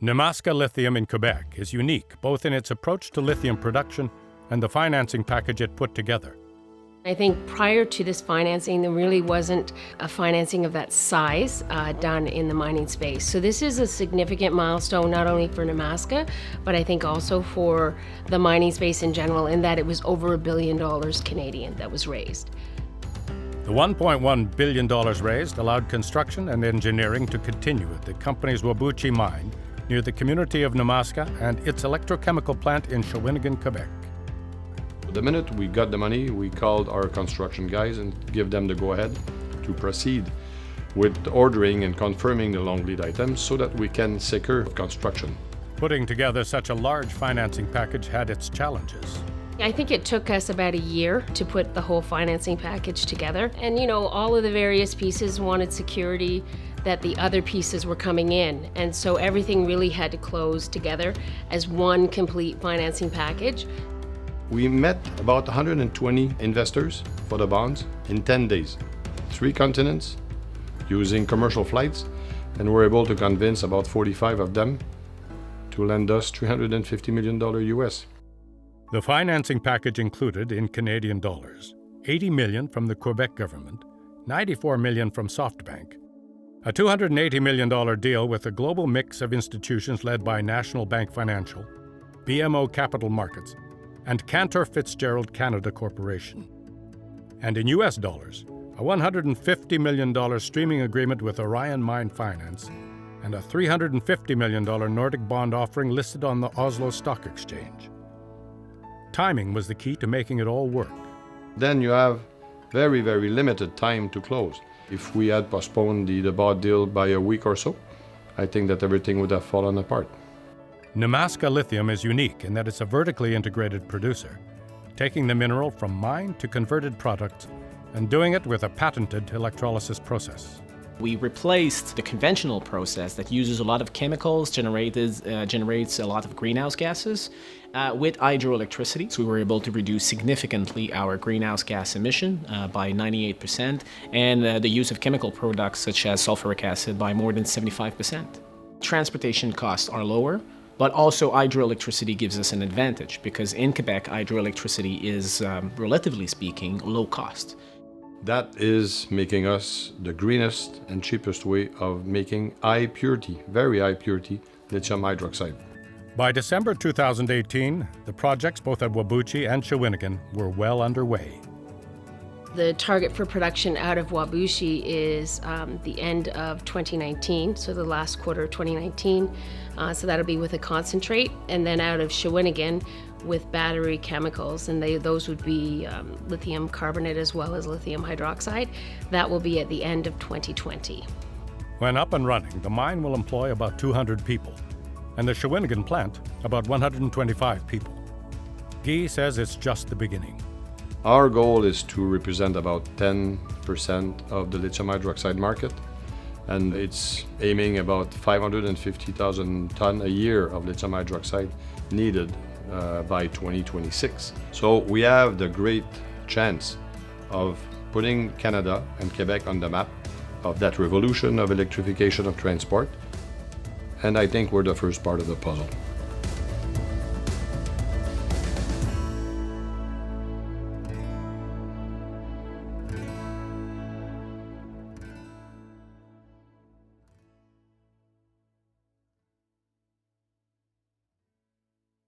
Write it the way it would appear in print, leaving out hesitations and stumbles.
Nemaska Lithium in Quebec is unique both in its approach to lithium production and the financing package it put together. I think prior to this financing, there really wasn't a financing of that size done in the mining space. So this is a significant milestone, not only for Nemaska, but I think also for the mining space in general, in that it was over $1 billion Canadian that was raised. The $1.1 billion raised allowed construction and engineering to continue at the company's Whabouchi mine near the community of Nemaska and its electrochemical plant in Shawinigan, Quebec. The minute we got the money, we called our construction guys and give them the go-ahead to proceed with ordering and confirming the long lead items so that we can secure construction. Putting together such a large financing package had its challenges. I think it took us about a year to put the whole financing package together. And all of the various pieces wanted security that the other pieces were coming in. And so everything really had to close together as one complete financing package. We met about 120 investors for the bonds in 10 days, 3 continents, using commercial flights, and were able to convince about 45 of them to lend us $350 million US. The financing package included, in Canadian dollars, $80 million from the Quebec government, $94 million from SoftBank, a $280 million deal with a global mix of institutions led by National Bank Financial, BMO Capital Markets, and Cantor Fitzgerald Canada Corporation. And in US dollars, a $150 million streaming agreement with Orion Mine Finance and a $350 million Nordic bond offering listed on the Oslo Stock Exchange. Timing was the key to making it all work. Then you have very, very limited time to close. If we had postponed the bond deal by a week or so, I think that everything would have fallen apart. Nemaska Lithium is unique in that it's a vertically integrated producer, taking the mineral from mine to converted products and doing it with a patented electrolysis process. We replaced the conventional process that uses a lot of chemicals, generates a lot of greenhouse gases, with hydroelectricity. So we were able to reduce significantly our greenhouse gas emission by 98%, and the use of chemical products such as sulfuric acid by more than 75%. Transportation costs are lower, but also hydroelectricity gives us an advantage because in Quebec, hydroelectricity is, relatively speaking, low cost. That is making us the greenest and cheapest way of making high purity, very high purity lithium hydroxide. By December 2018, the projects both at Whabouchi and Shawinigan were well underway. The target for production out of Whabouchi is the end of 2019, so the last quarter of 2019. So that'll be with a concentrate, and then out of Shawinigan with battery chemicals, and those would be lithium carbonate as well as lithium hydroxide. That will be at the end of 2020. When up and running, the mine will employ about 200 people, and the Shawinigan plant about 125 people. Guy says it's just the beginning. Our goal is to represent about 10% of the lithium hydroxide market, and it's aiming about 550,000 tons a year of lithium hydroxide needed by 2026. So we have the great chance of putting Canada and Quebec on the map of that revolution of electrification of transport, and I think we're the first part of the puzzle.